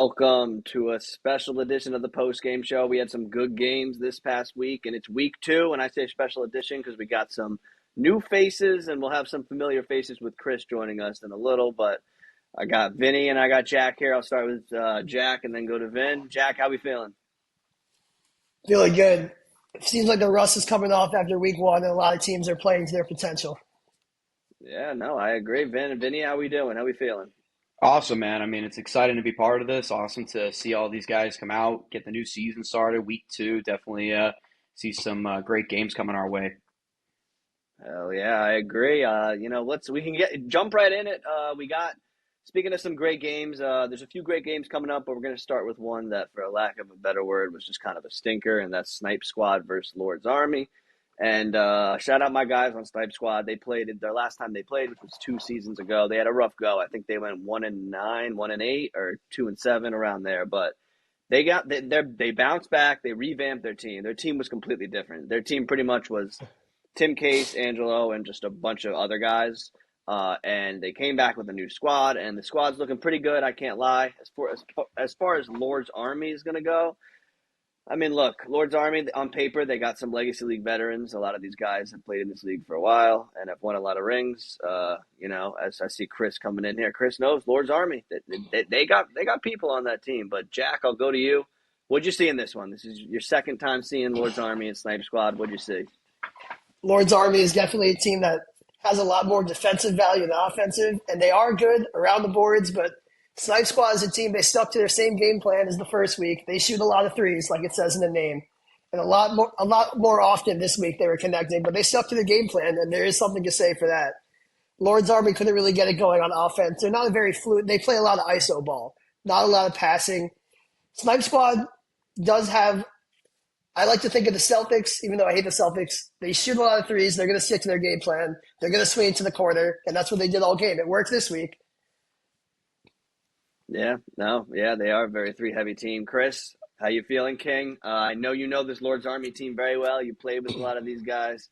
Welcome to a special edition of the Postgame Show. We had some good games this past week, and it's week 2. And I say special edition because we got some new faces, and we'll have some familiar faces with Chris joining us in a little. But I got Vinny and I got Jack here. I'll start with Jack and then go to Vin. Jack, how we feeling? Feeling good. It seems like the rust is coming off after week one, and a lot of teams are playing to their potential. Yeah, no, I agree. Vinny, how we doing? How we feeling? Awesome, man. I mean, it's exciting to be part of this. Awesome to see all these guys come out, get the new season started. Week 2, definitely see some great games coming our way. Hell yeah, I agree. We can jump right in it. We got speaking of some great games. There's a few great games coming up, but we're going to start with one that, for a lack of a better word, was just kind of a stinker, and that's Snipe Squad versus Lord's Army. And shout out my guys on Snipe Squad. They played it their last time they played, which was 2 seasons ago. They had a rough go. I think they went 1-9, 1-8, or 2-7 around there, but. They bounced back. They revamped their team. Their team was completely different. Their team pretty much was Tim Case, Angelo, and just a bunch of other guys. And they came back with a new squad, and the squad's looking pretty good. I can't lie. As far as Lord's Army is going to go, I mean, look, Lord's Army on paper they got some Legacy League veterans. A lot of these guys have played in this league for a while and have won a lot of rings. As I see Chris coming in here, Chris knows Lord's Army. They got people on that team. But Jack, I'll go to you. What'd you see in this one? This is your second time seeing Lord's Army and Snipe Squad. What'd you see? Lord's Army is definitely a team that has a lot more defensive value than offensive, and they are good around the boards, but Snipe Squad is a team, they stuck to their same game plan as the first week. They shoot a lot of threes, like it says in the name. And a lot more often this week they were connecting, but they stuck to the game plan, and there is something to say for that. Lord's Army couldn't really get it going on offense. They're not a very fluid. They play a lot of ISO ball, not a lot of passing. Snipe Squad does have. I like to think of the Celtics, even though I hate the Celtics. They shoot a lot of threes. They're going to stick to their game plan. They're going to swing into the corner, and that's what they did all game. It worked this week. Yeah, no, yeah, they are a very three-heavy team. Chris, how you feeling, King? I know you know this Lord's Army team very well. You played with a lot of these guys.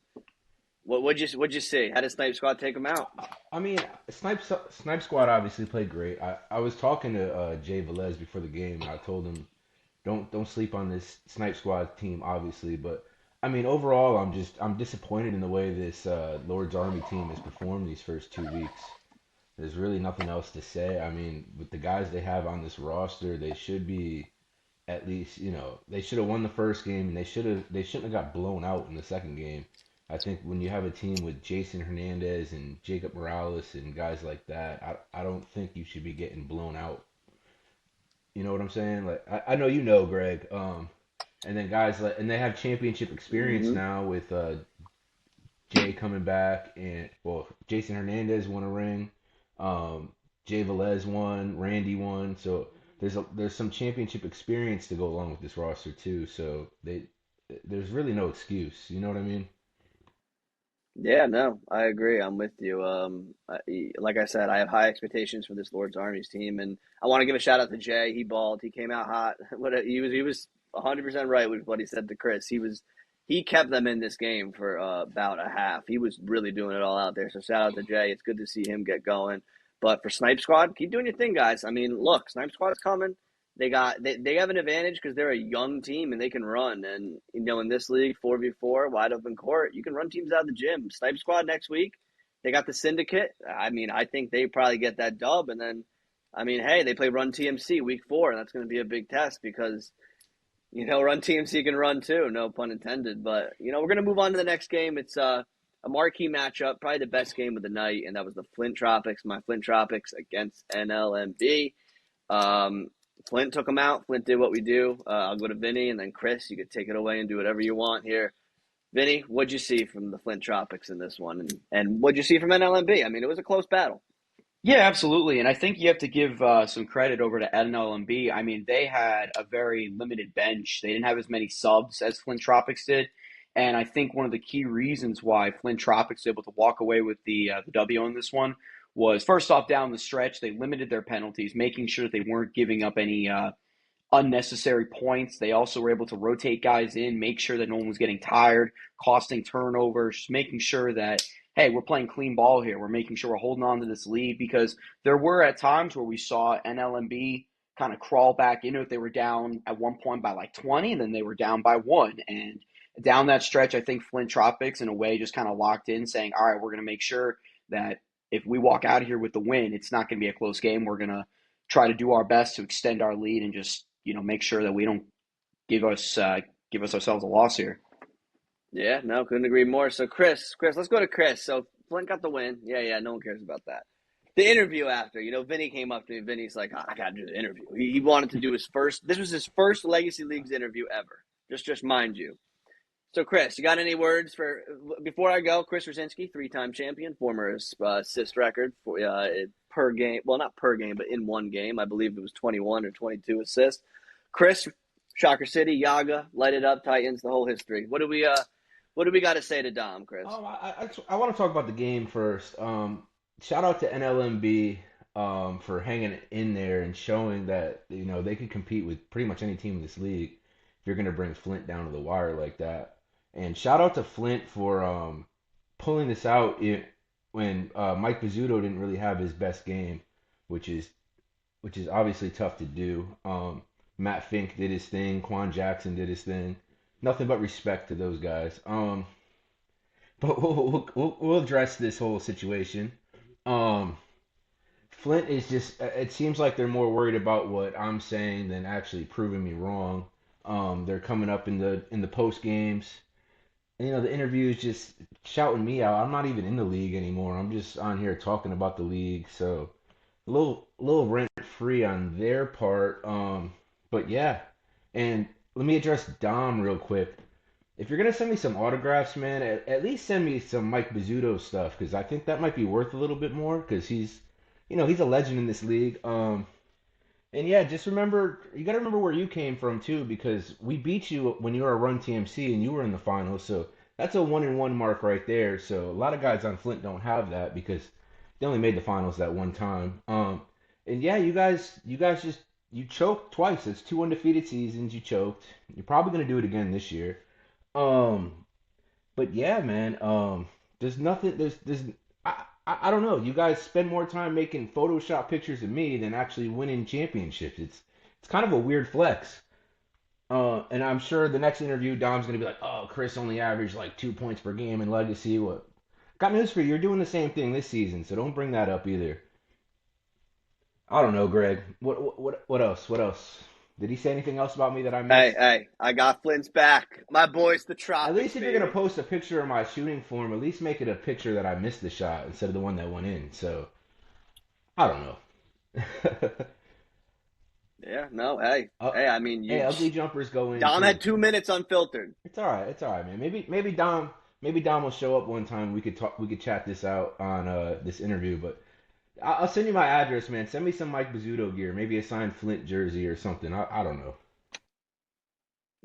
What'd you see? How did Snipe Squad take them out? I mean, Snipe Squad obviously played great. I was talking to Jay Velez before the game, and I told him don't sleep on this Snipe Squad team, obviously. But I mean, overall, I'm disappointed in the way this Lord's Army team has performed these first 2 weeks. There's really nothing else to say. I mean, with the guys they have on this roster, they should be at least, they should have won the first game, and they shouldn't have got blown out in the second game. I think when you have a team with Jason Hernandez and Jacob Morales and guys like that, I don't think you should be getting blown out. You know what I'm saying? Like I know Greg. And then guys and they have championship experience Mm-hmm. now with Jay coming back, and well, Jason Hernandez won a ring. Um, Jay Velez won, Randy won. So there's some championship experience to go along with this roster too. So there's really no excuse. You know what I mean? Yeah, no, I agree. I'm with you. Like I said, I have high expectations for this Lord's Army's team, and I want to give a shout out to Jay. He balled. He came out hot. He was 100% right with what he said to Chris. He kept them in this game for about a half. He was really doing it all out there. So shout out to Jay. It's good to see him get going. But for Snipe Squad, keep doing your thing, guys. I mean, look, Snipe Squad's coming. They have an advantage because they're a young team and they can run. And in this league, 4v4, wide open court, you can run teams out of the gym. Snipe Squad next week, they got the Syndicate. I mean, I think they probably get that dub. And then, I mean, hey, they play Run TMC week 4, and that's going to be a big test because Run TMC can run too, no pun intended. But we're going to move on to the next game. It's a marquee matchup, probably the best game of the night, and that was the Flint Tropics, my Flint Tropics against NLMB. Um, Flint took them out. Flint did what we do. I'll go to Vinny, and then Chris, you could take it away and do whatever you want here. Vinny, what'd you see from the Flint Tropics in this one, and what'd you see from NLMB? I mean, it was a close battle. Yeah, absolutely. And I think you have to give some credit over to NLMB. I mean, they had a very limited bench. They didn't have as many subs as Flint Tropics did. And I think one of the key reasons why Flint Tropics was able to walk away with the W on this one was, first off, down the stretch, they limited their penalties, making sure that they weren't giving up any unnecessary points. They also were able to rotate guys in, make sure that no one was getting tired, costing turnovers, just making sure that, hey, we're playing clean ball here. We're making sure we're holding on to this lead because there were at times where we saw NLMB kind of crawl back into it. They were down at one point by like 20, and then they were down by one. And down that stretch, I think Flint Tropics, in a way, just kind of locked in, saying, all right, we're going to make sure that if we walk out of here with the win, it's not going to be a close game. We're going to try to do our best to extend our lead and just, make sure that we don't give us ourselves a loss here. Yeah, no, couldn't agree more. So Chris, let's go to Chris. So Flint got the win. Yeah, no one cares about that. The interview after, Vinny came up to me. Vinny's like, I got to do the interview. He wanted to do this was his first Legacy Leagues interview ever. Just mind you. So Chris, you got any words before I go? Chris Rudzinski, 3-time champion, former assist record for per game. Well, not per game, but in one game. I believe it was 21 or 22 assists. Chris, Shocker City, Yaga, Light It Up, Titans, the whole history. What do we got to say to Dom, Chris? I want to talk about the game first. Shout out to NLMB for hanging in there and showing that they could compete with pretty much any team in this league if you're going to bring Flint down to the wire like that. And shout out to Flint for pulling this out when Mike Pizzuto didn't really have his best game, which is obviously tough to do. Matt Fink did his thing. Quan Jackson did his thing. Nothing but respect to those guys. But we'll address this whole situation. Flint is just. It seems like they're more worried about what I'm saying than actually proving me wrong. They're coming up in the post games. The interviews just shouting me out. I'm not even in the league anymore. I'm just on here talking about the league. So a little rent free on their part. But yeah, and let me address Dom real quick. If you're gonna send me some autographs, man, at least send me some Mike Pizzuto stuff because I think that might be worth a little bit more because he's a legend in this league. And yeah, just you gotta remember where you came from too because we beat you when you were a Run TMC and you were in the finals, so that's a 1-1 mark right there. So a lot of guys on Flint don't have that because they only made the finals that one time. And yeah, you guys just you choked twice. It's 2 undefeated seasons. You choked. You're probably gonna do it again this year. But yeah, man. There's nothing. There's. I don't know. You guys spend more time making Photoshop pictures of me than actually winning championships. It's kind of a weird flex. And I'm sure the next interview, Dom's gonna be like, "Oh, Chris only averaged like 2 points per game in Legacy." What? Got news for you. You're doing the same thing this season, so don't bring that up either. I don't know, Greg. What else? What else? Did he say anything else about me that I missed? Hey, I got Flint's back. My boys, the At Tropics, least if you're baby. gonna post a picture of my shooting form, at least make it a picture that I missed the shot instead of the one that went in. So I don't know. Yeah, no, hey. Uh, I mean, hey, ugly jumpers go in Dom too. had 2 minutes unfiltered. It's all right. It's all right, man. Maybe Dom will show up one time. We could talk. We could chat this out on this interview. But I'll send you my address, man. Send me some Mike Pizzuto gear. Maybe a signed Flint jersey or something. I don't know.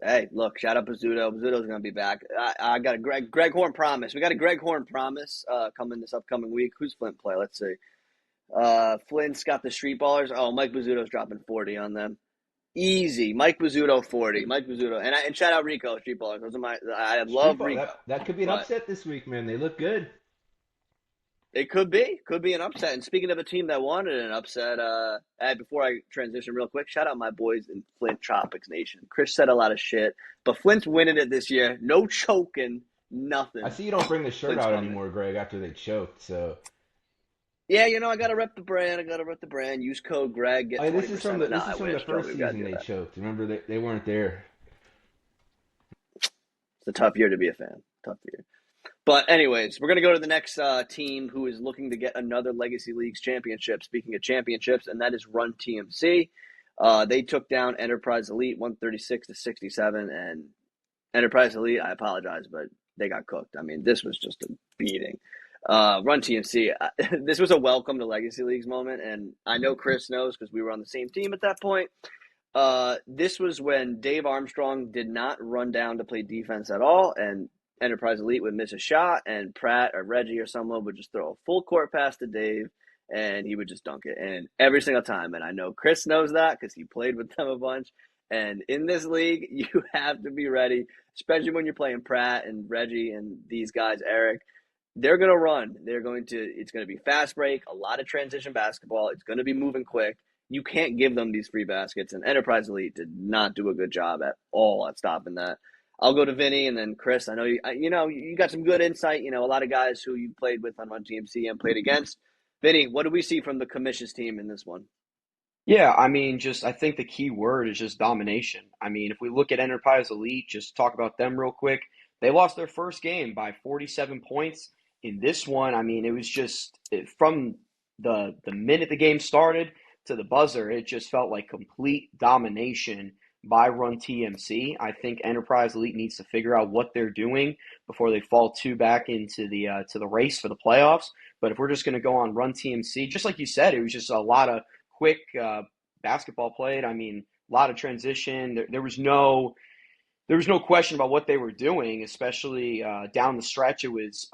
Hey, look, shout out Pizzuto. Pizzuto's going to be back. I got a Greg Horne promise. We got a Greg Horne promise coming this upcoming week. Who's Flint play? Let's see. Flint's got the Street Ballers. Oh, Mike Pizzuto's dropping 40 on them. Easy. Mike Pizzuto 40. Mike Pizzuto. And shout out Rico, Street Ballers. I love Rico. That could be an upset this week, man. They look good. It could be. Could be an upset. And speaking of a team that wanted an upset, before I transition real quick, shout out my boys in Flint Tropics Nation. Chris said a lot of shit, but Flint's winning it this year. No choking, nothing. I see you don't bring the shirt Flint's out coming. anymore, Greg, after they choked, so. Yeah, I got to rep the brand. Use code Greg. Get 20%. This is from the first we gotta season do they that. choked. Remember, they weren't there. It's a tough year to be a fan. Tough year. But anyways, we're going to go to the next team who is looking to get another Legacy Leagues championship. Speaking of championships, and that is Run TMC. They took down Enterprise Elite 136-67, and Enterprise Elite, I apologize, but they got cooked. I mean, this was just a beating. Run TMC, this was a welcome to Legacy Leagues moment, and I know Chris knows because we were on the same team at that point. This was when Dave Armstrong did not run down to play defense at all, and Enterprise Elite would miss a shot, and Pratt or Reggie or someone would just throw a full court pass to Dave, and he would just dunk it. And every single time, and I know Chris knows that because he played with them a bunch. And in this league, you have to be ready, especially when you're playing Pratt and Reggie and these guys, Eric. They're going to run. It's going to be fast break, a lot of transition basketball. It's going to be moving quick. you can't give them these free baskets. And Enterprise Elite did not do a good job at all at stopping that. I'll go to Vinny and then Chris. I know you got some good insight. A lot of guys who you played with on Run TMC and played against. Vinny, what do we see from the commissions team in this one? Yeah, I mean, just I think the key word is just domination. I mean, if we look at Enterprise Elite, just talk about them real quick. They lost their first game by 47 points. In this one, I mean, it was just from the minute the game started to the buzzer, it just felt like complete domination by Run TMC. I think Enterprise Elite needs to figure out what they're doing before they fall too back into the to the race for the playoffs. But if we're just going to go on Run TMC, just like you said, it was just a lot of quick basketball played. I mean, a lot of transition. There was no question about what they were doing, especially down the stretch. It was,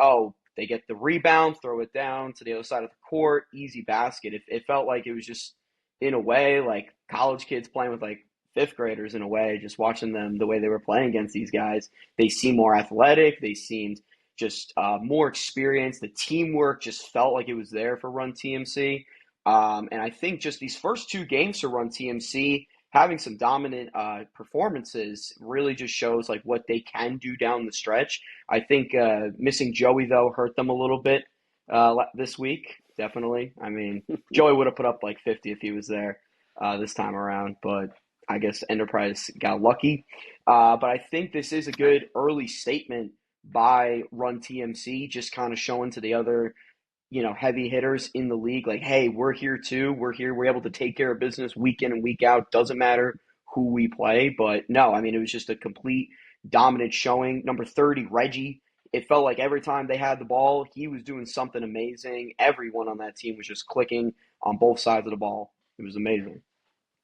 they get the rebound, throw it down to the other side of the court, easy basket. It felt like it was just, in a way, like college kids playing with like fifth graders in a way, just watching them the way they were playing against these guys. They seemed more athletic. They seemed just more experienced. The teamwork just felt like it was there for Run TMC. And I think just these first two games to Run TMC, having some dominant performances really just shows like what they can do down the stretch. I think missing Joey though hurt them a little bit this week. Definitely. I mean, Joey would have put up like 50 if he was there this time around, but I guess Enterprise got lucky. But I think this is a good early statement by Run TMC, just kind of showing to the other heavy hitters in the league, like, hey, we're here too. We're here. We're able to take care of business week in and week out. Doesn't matter who we play. But no, I mean, it was just a complete dominant showing. Number 30, Reggie. It felt like every time they had the ball, he was doing something amazing. Everyone on that team was just clicking on both sides of the ball. It was amazing.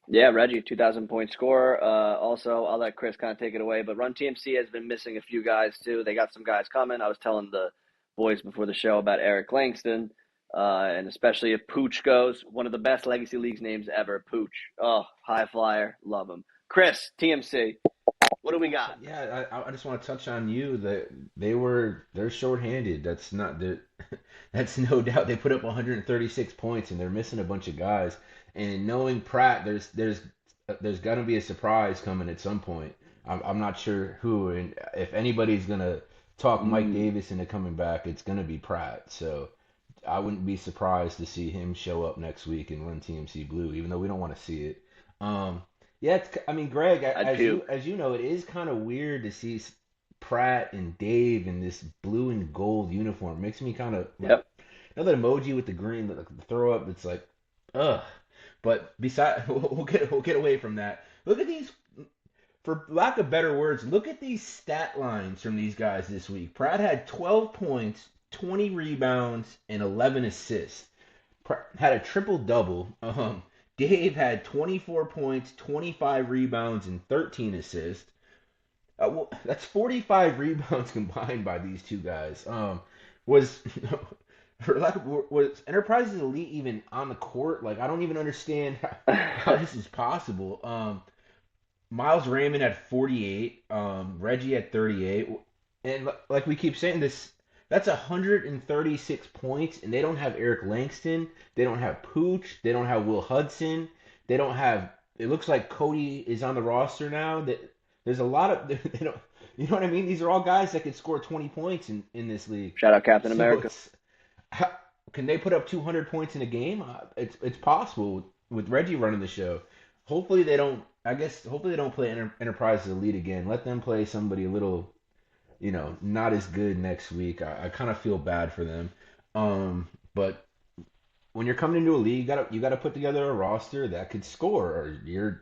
Yeah, Reggie, 2,000-point scorer. Also, I'll let Chris kind of take it away. But Run TMC has been missing a few guys, too. They got some guys coming. I was telling the boys before the show about Eric Langston, and especially if Pooch goes, one of the best Legacy Leagues names ever, Pooch. Oh, high flyer. Love him. Chris, TMC, what do we got? I just want to touch on you that they're shorthanded. That's not the that's no doubt. They put up 136 points and they're missing a bunch of guys. And knowing Pratt, there's gonna be a surprise coming at some point. I'm not sure who, and if anybody's gonna talk Mike Mm, Davis into coming back, it's gonna be Pratt. So I wouldn't be surprised to see him show up next week and run TMC Blue, even though we don't want to see it. Um, yeah, I mean, Greg, I'd puke. as you know, it is kind of weird to see Pratt and Dave in this blue and gold uniform. It makes me kind of like, Yep. that emoji with the green, the throw up. It's like, ugh. But beside, we'll get away from that. Look at these, for lack of better words, look at these stat lines from these guys this week. Pratt had 12 points, 20 rebounds, and 11 assists. Had a triple double. Dave had 24 points, 25 rebounds, and 13 assists. Well, that's 45 rebounds combined by these two guys. Was was Enterprise's Elite even on the court? Like, I don't even understand how this is possible. Miles Raymond had 48, Reggie had 38, and like we keep saying this, that's 136 points, and they don't have Eric Langston, they don't have Pooch, they don't have Will Hudson, they don't have. It looks like Cody is on the roster now. That there's a lot of they don't, you know what I mean? These are all guys that could score 20 points in this league. Shout out Captain So America. it's how, can they put up 200 points in a game? It's possible with Reggie running the show. Hopefully they don't. I guess hopefully they don't play Enterprise Elite again. Let them play somebody a little, not as good next week. I kind of feel bad for them. But when you're coming into a league, you gotta put together a roster that could score. Or you're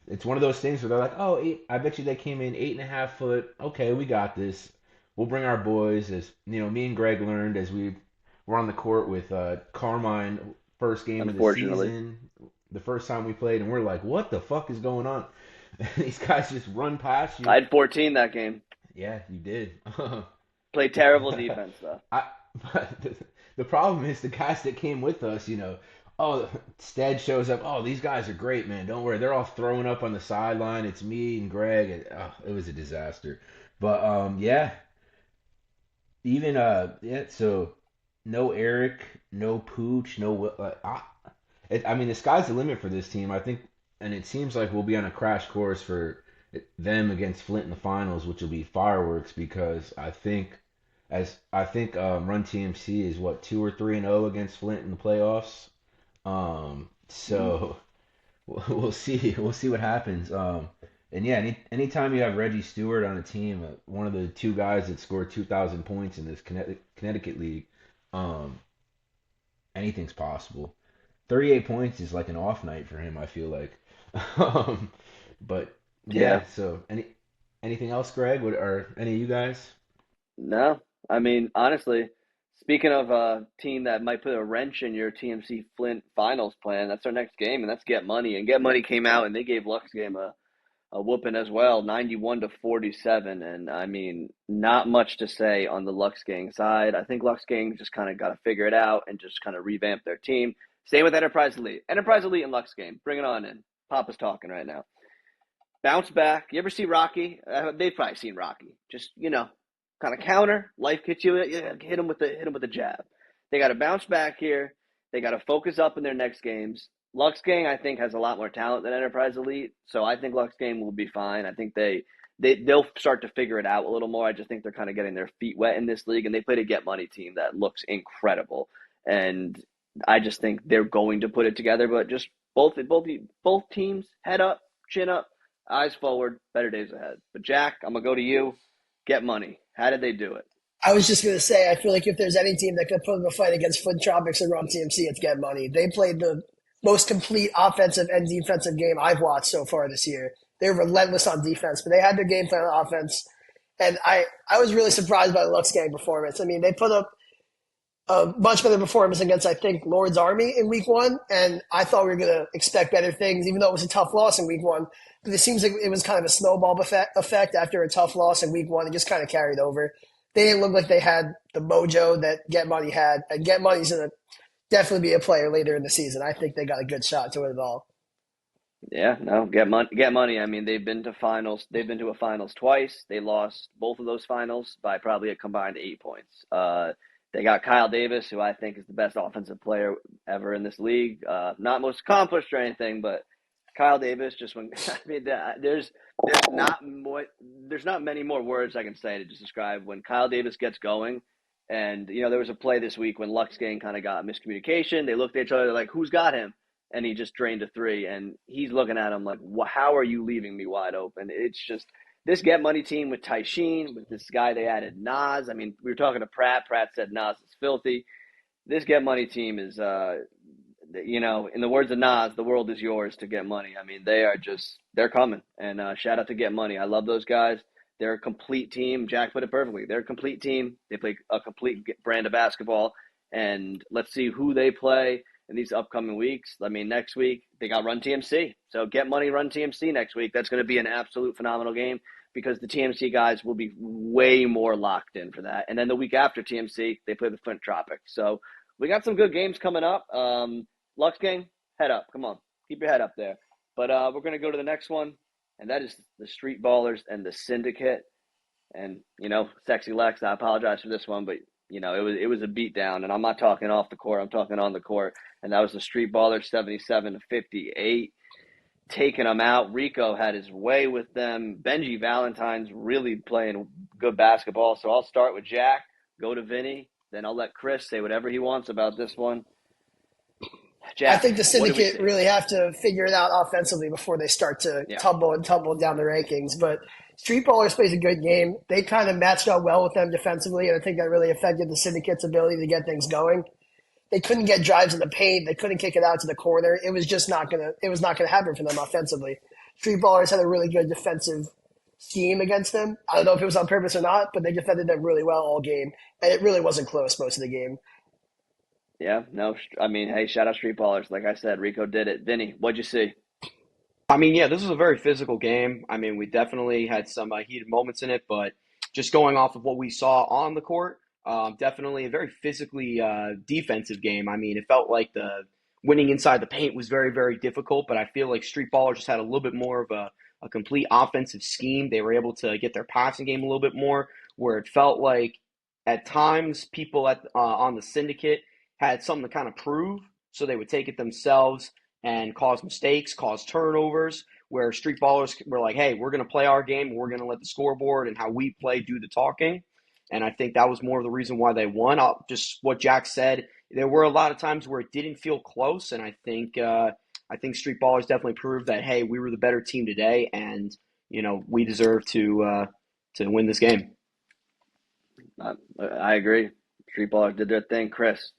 it's one of those things where they're like, oh, I bet you they came in 8.5 foot. Okay, we got this. We'll bring our boys. As me and Greg learned as we were on the court with Carmine, first game of the Unfortunately, season, the first time we played, and we're like, what the fuck is going on? These guys just run past I you. had 14 that game. Yeah, you did. Played terrible defense though. I, but the problem is the guys that came with us, oh, Stead shows up. Oh, these guys are great, man. Don't worry. They're all throwing up on the sideline. It's me and Greg. It was a disaster. But yeah, even yeah. So no Eric, no Pooch, no. I mean, the sky's the limit for this team. I think, and it seems like we'll be on a crash course for them against Flint in the finals, which will be fireworks because Run TMC is what 2 or 3-0 against Flint in the playoffs. So we'll see. We'll see what happens. And yeah, anytime you have Reggie Stewart on a team, one of the two guys that scored 2,000 points in this Connecticut league, um, anything's possible. 38 points is like an off night for him, I feel like. Um, but Yeah. yeah, so anything else, Greg? Or any of you guys? No, I mean, honestly, speaking of a team that might put a wrench in your TMC Flint finals plan, that's our next game, and that's Get Money. And Get Money came out and they gave Lux game a whooping as well, 91-47. And I mean, not much to say on the Lux Gang side. I think Lux Gang just kind of got to figure it out and just kind of revamp their team. Same with Enterprise Elite. Enterprise Elite and Lux Gang, bring it on in. Papa's talking right now. Bounce back. You ever see Rocky? They've probably seen Rocky. Just kind of counter. Life hits you. Yeah, hit him with the jab. They got to bounce back here. They got to focus up in their next games. Lux Gang, I think, has a lot more talent than Enterprise Elite, so I think Lux Gang will be fine. I think they'll start to figure it out a little more. I just think they're kind of getting their feet wet in this league, and they played a Get Money team that looks incredible, and I just think they're going to put it together. But just both teams, head up, chin up, eyes forward, better days ahead. But Jack, I'm gonna go to you. Get Money. How did they do it? I was just going to say, I feel like if there's any team that could put up a fight against Flint Tropics and Rum TMC, it's Get Money. They played the most complete offensive and defensive game I've watched so far this year. They're relentless on defense, but they had their game plan on offense. And I was really surprised by the Lux Gang performance. I mean, they put up a much better performance against, I think, Lord's Army in week one. And I thought we were going to expect better things, even though it was a tough loss in week one. But it seems like it was kind of a snowball effect after a tough loss in week one. It just kind of carried over. They didn't look like they had the mojo that Get Money had. And Get Money's going to definitely be a player later in the season. I think they got a good shot to win it all. Yeah, no, Get Money. Get Money. I mean, they've been to finals. They've been to a finals twice. They lost both of those finals by probably a combined 8 points. They got Kyle Davis, who I think is the best offensive player ever in this league. Not most accomplished or anything, but Kyle Davis. Just when I mean, there's not many more words I can say to just describe when Kyle Davis gets going. And there was a play this week when Lux Gang kind of got miscommunication. They looked at each other they're like, "Who's got him?" And he just drained a three. And he's looking at him like, "How are you leaving me wide open?" It's just this Get Money team with Taishin, with this guy they added Nas. I mean, we were talking to Pratt. Pratt said Nas is filthy. This Get Money team is, in the words of Nas, the world is yours to get money. I mean, they're coming. And shout out to Get Money. I love those guys. They're a complete team. Jack put it perfectly. They're a complete team. They play a complete brand of basketball. And let's see who they play in these upcoming weeks. I mean, next week, they got Run TMC. So Get Money, Run TMC next week. That's going to be an absolute phenomenal game because the TMC guys will be way more locked in for that. And then the week after TMC, they play the Flint Tropics. So we got some good games coming up. Lux Gang, head up. Come on. Keep your head up there. But we're going to go to the next one, and that is the Street Ballers and the Syndicate. And, Sexy Lex, I apologize for this one, but, it was a beatdown. And I'm not talking off the court. I'm talking on the court. And that was the Street Ballers 77-58, taking them out. Rico had his way with them. Benji Valentine's really playing good basketball. So I'll start with Jack, go to Vinny, then I'll let Chris say whatever he wants about this one. I Jack, think the what do we Syndicate see? really have to figure it out offensively before they start to Yeah. tumble down the rankings. But Street Ballers plays a good game. They kind of matched up well with them defensively, and I think that really affected the Syndicate's ability to get things going. They couldn't get drives in the paint. They couldn't kick it out to the corner. It was just not gonna. It was not gonna happen for them offensively. Street Ballers had a really good defensive scheme against them. I don't know if it was on purpose or not, but they defended them really well all game, and it really wasn't close most of the game. Yeah, no, I mean, hey, shout out Street Ballers. Like I said, Rico did it. Vinny, what'd you see? I mean, yeah, this was a very physical game. I mean, we definitely had some heated moments in it, but just going off of what we saw on the court, definitely a very physically defensive game. I mean, it felt like the winning inside the paint was very, very difficult, but I feel like Street Ballers just had a little bit more of a complete offensive scheme. They were able to get their passing game a little bit more, where it felt like at times people on the syndicate had something to kind of prove. so they would take it themselves and cause mistakes, cause turnovers, where street ballers were like, hey, we're going to play our game. We're going to let the scoreboard and how we play do the talking. And I think that was more of the reason why they won. Just what Jack said, there were a lot of times where it didn't feel close, and I think Street Ballers definitely proved that hey, we were the better team today, and we deserve to win this game. I agree. Street Ballers did their thing. Chris,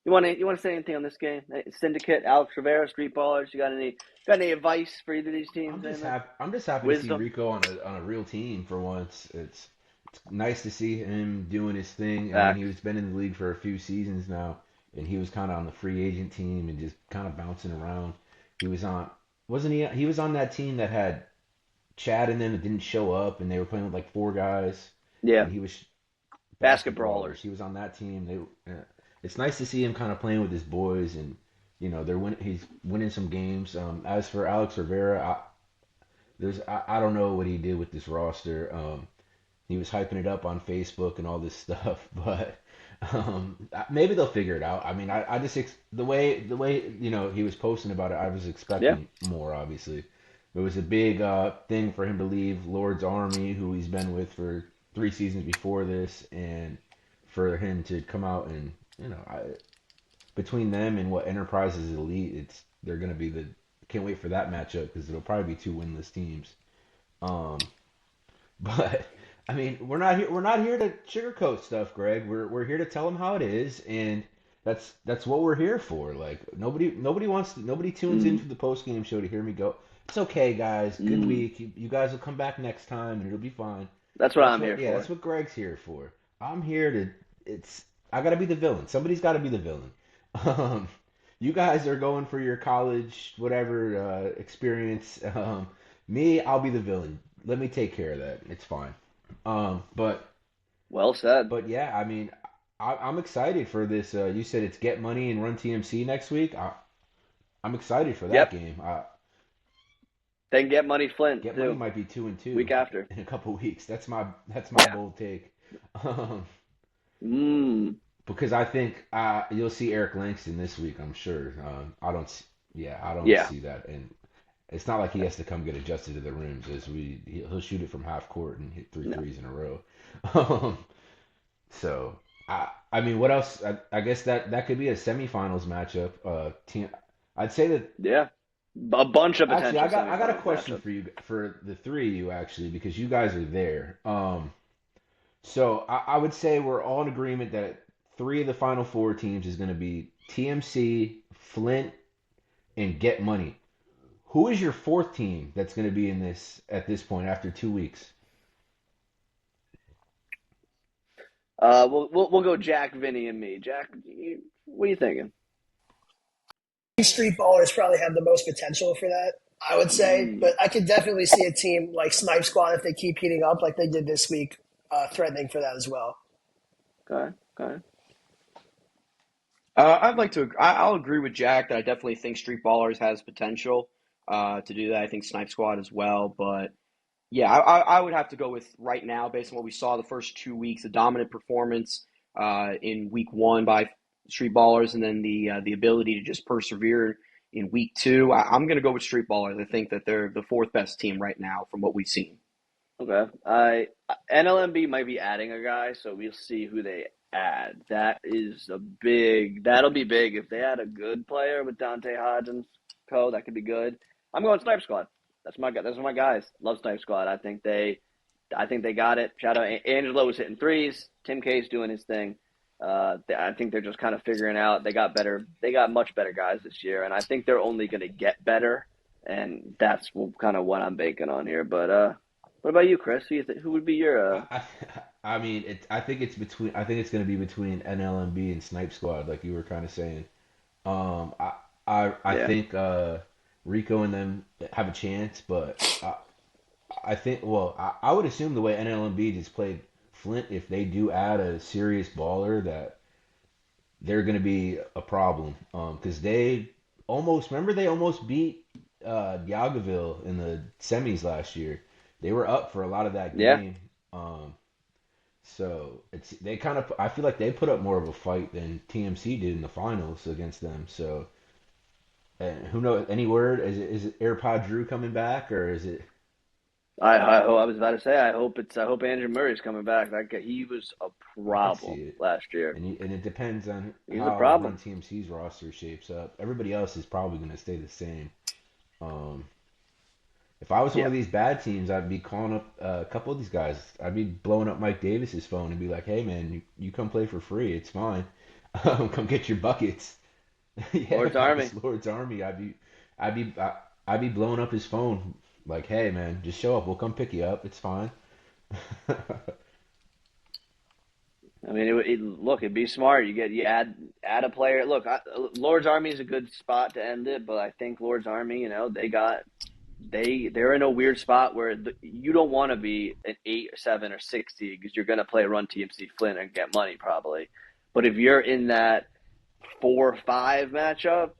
you want to say anything on this game? Syndicate, Alex Rivera, Street Ballers. You got any advice for either of these teams? I'm just happy to see Wisdom. Rico on a real team for once. It's nice to see him doing his thing. I mean, Facts. he's been in the league for a few seasons now, and he was kind of on the free agent team and just kind of bouncing around. He was on, wasn't he? He was on that team that had Chad in them that didn't show up, and they were playing with like four guys, Yeah, and he was basket basketballers. brawlers. He was on that team. It's nice to see him kind of playing with his boys, and he's winning some games. As for Alex Rivera, I don't know what he did with this roster. He was hyping it up on Facebook and all this stuff, but maybe they'll figure it out. I mean, I just the way he was posting about it, I was Yeah, expecting more. Obviously, it was a big thing for him to leave Lord's Army, who he's been with for 3 seasons before this, and for him to come out and between them and what Enterprise is elite, they're gonna be the can't wait for that matchup because it'll probably be two winless teams. Um, but I mean, we're not here to sugarcoat stuff, Greg. We're here to tell them how it is, and that's what we're here for. Like nobody tunes mm, into the post game show to hear me go. It's okay, guys. Good mm. week. You guys will come back next time, and it'll be fine. That's what I'm here That's for. what Greg's here for. I'm here to. I gotta be the villain. Somebody's got to be the villain. Um, you guys are going for your college whatever experience. Me, I'll be the villain. Let me take care of that. It's fine. But Well said. yeah, I mean, I'm excited for this. You said it's Get Money and Run TMC next week. I'm excited for that Yep. game. Then get Money Flint Get Money too. might be 2-2 Week after. in a couple weeks. That's my Yeah. bold take. Um, Mm. because I think you'll see Eric Langston this week. I'm sure. Yeah, I don't Yeah. see that, and it's not like he has to come get adjusted to the rims. He'll shoot it from half court and hit three No. threes in a row. Um, so I mean, what else? I guess that could be a semifinals matchup. I'd say that Yeah. A bunch of actually potential I got a semifinals question matchups. for you for the three of you actually because you guys are there. So I would say we're all in agreement that three of the final four teams is going to be TMC, Flint, and Get Money. Who is your fourth team that's going to be in this at this point after 2 weeks? We'll go Jack, Vinny, and me. Jack, what are you thinking? Street Ballers probably have the most potential for that, I would say. Mm. But I could definitely see a team like Snipe Squad, if they keep heating up like they did this week, threatening for that as well. Okay. Okay. I'd like to. I'll agree with Jack that I definitely think Street Ballers has potential to do that. I think Snipe Squad as well, but yeah, I would have to go with right now based on what we saw the first 2 weeks, a dominant performance in week one by Street Ballers, and then the ability to just persevere in week two. I'm going to go with Street Ballers. I think that they're the fourth best team right now from what we've seen. Okay. I NLMB might be adding a guy, so we'll see who they add. That'll be big if they add a good player with Dante Hodgins co. That could be good. I'm going Snipe Squad. Those are my guys. Love Snipe Squad. I think they got it. Shout out Angelo was hitting threes. Tim K's doing his thing. I think they're just kind of figuring out. They got better. They got much better guys this year, and I think they're only going to get better. And that's kind of what I'm banking on here. But what about you, Chris? Who would be your? I mean, I think it's going to be between NLMB and Snipe Squad, like you were kind of saying. Um, I I Yeah, think Rico and them have a chance, but I think well, I would assume the way NLMB just played Flint, if they do add a serious baller, that they're going to be a problem. Because they almost beat Yagaville in the semis last year. They were up for a lot of that yeah, game. Um, so I feel like they put up more of a fight than TMC did in the finals against them. So And who knows? Any word? Is it AirPod Drew coming back, or is it? I was about to say I hope Andrew Murray's coming back. That guy, he was a I could see problem it, last year. and it depends on He was a how Run problem. TMC's roster shapes up. Everybody else is probably going to stay the same. Um, if I was one Yeah. of these bad teams, I'd be calling up a couple of these guys. I'd be blowing up Mike Davis's phone and be like, "Hey man, you come play for free. It's fine. Come get your buckets." Yeah, Lord's if I Army. was Lord's Army, I'd be, I'd be blowing up his phone like, "Hey man, just show up. We'll come pick you up. It's fine." I mean, look, it'd be smart. You add a player. Look, Lord's Army is a good spot to end it, but I think Lord's Army, they're in a weird spot where you don't want to be an 8 or 7 or 6 seed because you're going to play Run TMC Flint and get money probably. But if you're in that 4-5 matchup,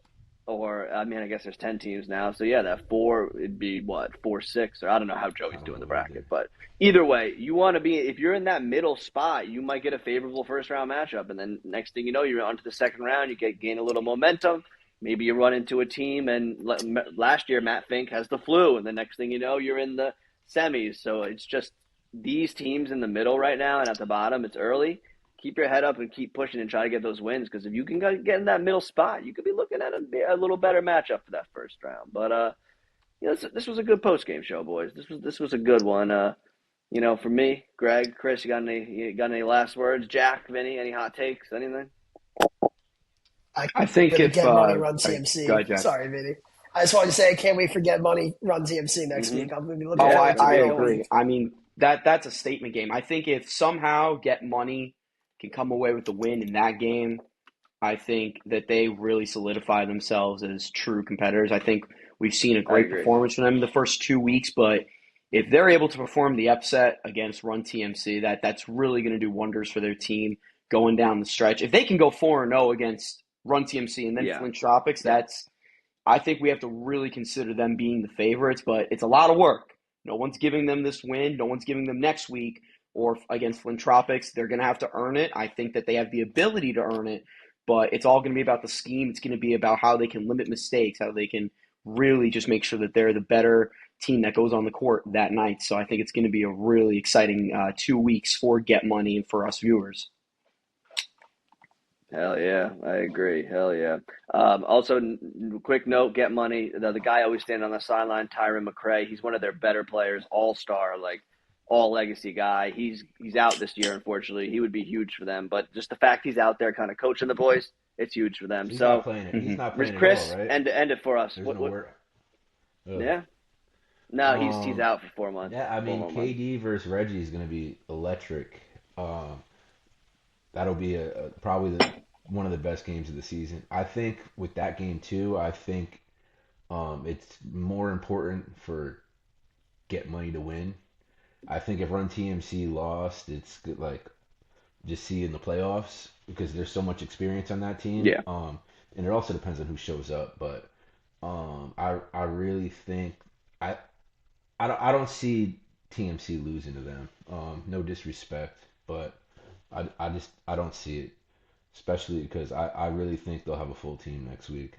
or I mean, I guess there's 10 teams now, so yeah, that four it'd be what 4-6, or I don't know how I Joey's don't doing the know bracket, either. but either way, you want to be if you're in that middle spot, you might get a favorable first round matchup, and then next thing you know, you're on to the second round, gain a little momentum. Maybe you run into a team, and last year Matt Fink has the flu, and the next thing you know, you're in the semis. So it's just these teams in the middle right now, and at the bottom, it's early. Keep your head up and keep pushing and try to get those wins, because if you can get in that middle spot, you could be looking at a little better matchup for that first round. But this was a good post game show, boys. This was a good one. For me, Greg, Chris, you got any last words? Jack, Vinny, any hot takes? Anything? I I think can't if get money run sorry, go TMC. ahead, Jack. Sorry, Vinny. I just wanted to say I can't wait for get money run TMC next Mm-hmm. week. I'm going to be looking Oh, Yeah, it's forward gonna to I be it a all good one. agree. week. I mean that's a statement game. I think if somehow Get Money can come away with the win in that game, I think that they really solidify themselves as true competitors. I think we've seen a I great agree. performance from them in the first 2 weeks, but if they're able to perform the upset against Run TMC, that's really going to do wonders for their team going down the stretch. If they can go 4-0 against Run TMC and then Yeah, Flint Tropics, yeah. that's I think we have to really consider them being the favorites, but it's a lot of work. No one's giving them this win. No one's giving them next week or against Flint Tropics. They're going to have to earn it. I think that they have the ability to earn it, but it's all going to be about the scheme. It's going to be about how they can limit mistakes, how they can really just make sure that they're the better team that goes on the court that night. So I think it's going to be a really exciting 2 weeks for Get Money and for us viewers. Hell yeah, I agree. Hell yeah. Also, quick note: Get Money. The guy always standing on the sideline, Tyron McCray. He's one of their better players, all star, like all legacy guy. He's out this year, unfortunately. He would be huge for them, but just the fact he's out there, kind of coaching the boys, it's huge for them. So he's not So, playing it. He's Mm-hmm. not playing at all, Chris, right? end it for us. There's What? no word. Ugh. Yeah. No, he's Um, out for 4 months, yeah, I four mean, more months. KD versus Reggie is going to be electric. That'll be probably one of the best games of the season. I think with that game too, I think it's more important for Get Money to win. I think if Run TMC lost, it's good, like just see in the playoffs because there's so much experience on that team. Yeah. And it also depends on who shows up, but I really think I I don't see TMC losing to them. No disrespect, but I don't see it, especially because I really think they'll have a full team next week.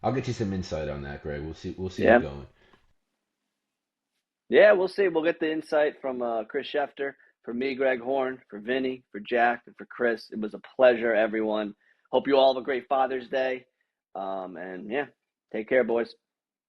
I'll get you some insight on that, Greg. We'll see you Yeah. going. Yeah, we'll see. We'll get the insight from Chris Schefter, for me, Greg Horne, for Vinny, for Jack, and for Chris. It was a pleasure, everyone. Hope you all have a great Father's Day. And yeah, take care, boys.